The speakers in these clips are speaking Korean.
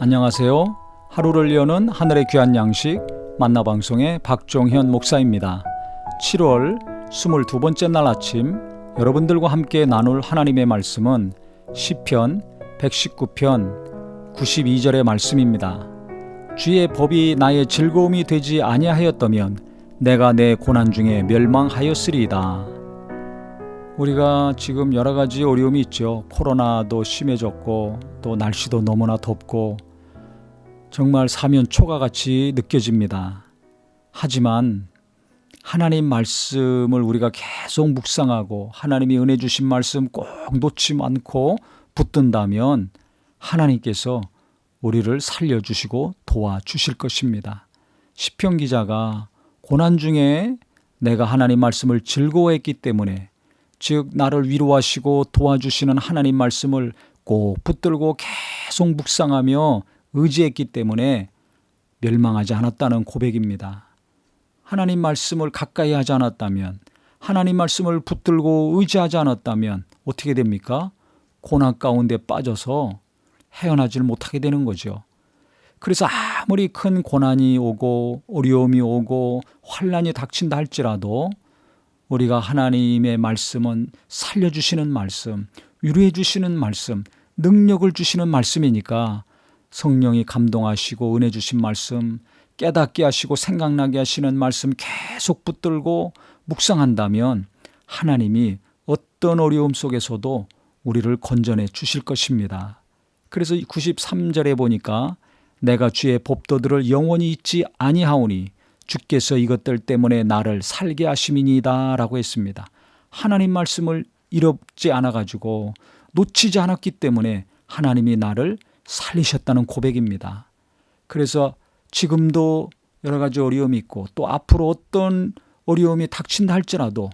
안녕하세요. 하루를 여는 하늘의 귀한 양식 만나방송의 박종현 목사입니다. 7월 22번째 날 아침 여러분들과 함께 나눌 하나님의 말씀은 시편 119편 92절의 말씀입니다. 주의 법이 나의 즐거움이 되지 아니하였다면 내가 내 고난 중에 멸망하였으리이다. 우리가 지금 여러 가지 어려움이 있죠. 코로나도 심해졌고 또 날씨도 너무나 덥고 정말 사면초가 같이 느껴집니다. 하지만 하나님 말씀을 우리가 계속 묵상하고 하나님이 은혜 주신 말씀 꼭 놓지 않고 붙든다면 하나님께서 우리를 살려주시고 도와주실 것입니다. 시편 기자가 고난 중에 내가 하나님 말씀을 즐거워했기 때문에, 즉 나를 위로하시고 도와주시는 하나님 말씀을 꼭 붙들고 계속 묵상하며 의지했기 때문에 멸망하지 않았다는 고백입니다. 하나님 말씀을 가까이 하지 않았다면, 하나님 말씀을 붙들고 의지하지 않았다면 어떻게 됩니까? 고난 가운데 빠져서 헤어나질 못하게 되는 거죠. 그래서 아무리 큰 고난이 오고 어려움이 오고 환난이 닥친다 할지라도 우리가 하나님의 말씀은 살려주시는 말씀, 위로해 주시는 말씀, 능력을 주시는 말씀이니까 성령이 감동하시고 은혜 주신 말씀, 깨닫게 하시고 생각나게 하시는 말씀 계속 붙들고 묵상한다면 하나님이 어떤 어려움 속에서도 우리를 건져내 주실 것입니다. 그래서 93절에 보니까 내가 주의 법도들을 영원히 잊지 아니하오니 주께서 이것들 때문에 나를 살게 하심이니이다 라고 했습니다. 하나님 말씀을 잃지 않아가지고 놓치지 않았기 때문에 하나님이 나를 살리셨다는 고백입니다. 그래서 지금도 여러 가지 어려움이 있고 또 앞으로 어떤 어려움이 닥친다 할지라도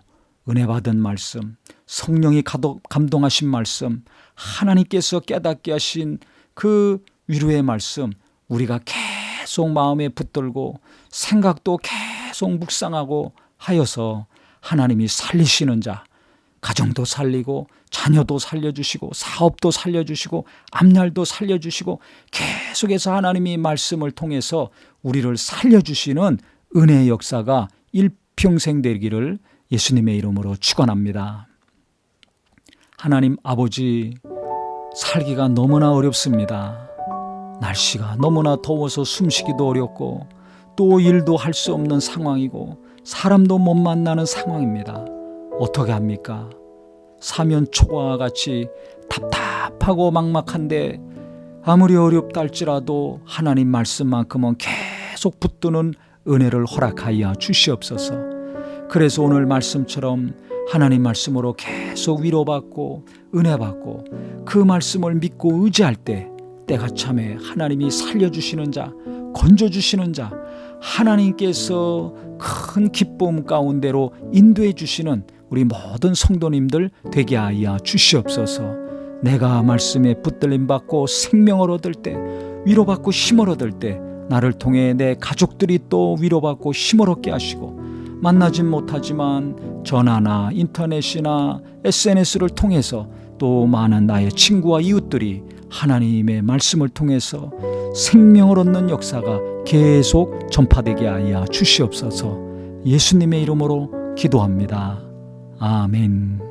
은혜 받은 말씀, 성령이 감동하신 말씀, 하나님께서 깨닫게 하신 그 위로의 말씀 우리가 계속 마음에 붙들고 생각도 계속 묵상하고 하여서 하나님이 살리시는 자, 가정도 살리고 자녀도 살려주시고 사업도 살려주시고 앞날도 살려주시고 계속해서 하나님이 말씀을 통해서 우리를 살려주시는 은혜의 역사가 일평생 되기를 예수님의 이름으로 축원합니다. 하나님 아버지, 살기가 너무나 어렵습니다. 날씨가 너무나 더워서 숨쉬기도 어렵고 또 일도 할 수 없는 상황이고 사람도 못 만나는 상황입니다. 어떻게 합니까? 사면초가와 같이 답답하고 막막한데 아무리 어렵다 할지라도 하나님 말씀만큼은 계속 붙드는 은혜를 허락하여 주시옵소서. 그래서 오늘 말씀처럼 하나님 말씀으로 계속 위로받고 은혜받고 그 말씀을 믿고 의지할 때가 참에 하나님이 살려주시는 자, 건져주시는 자, 하나님께서 큰 기쁨 가운데로 인도해 주시는 우리 모든 성도님들 되게 하여 주시옵소서. 내가 말씀에 붙들림 받고 생명을 얻을 때, 위로받고 힘을 얻을 때 나를 통해 내 가족들이 또 위로받고 힘을 얻게 하시고, 만나진 못하지만 전화나 인터넷이나 SNS를 통해서 또 많은 나의 친구와 이웃들이 하나님의 말씀을 통해서 생명을 얻는 역사가 계속 전파되게 하여 주시옵소서. 예수님의 이름으로 기도합니다. 아멘.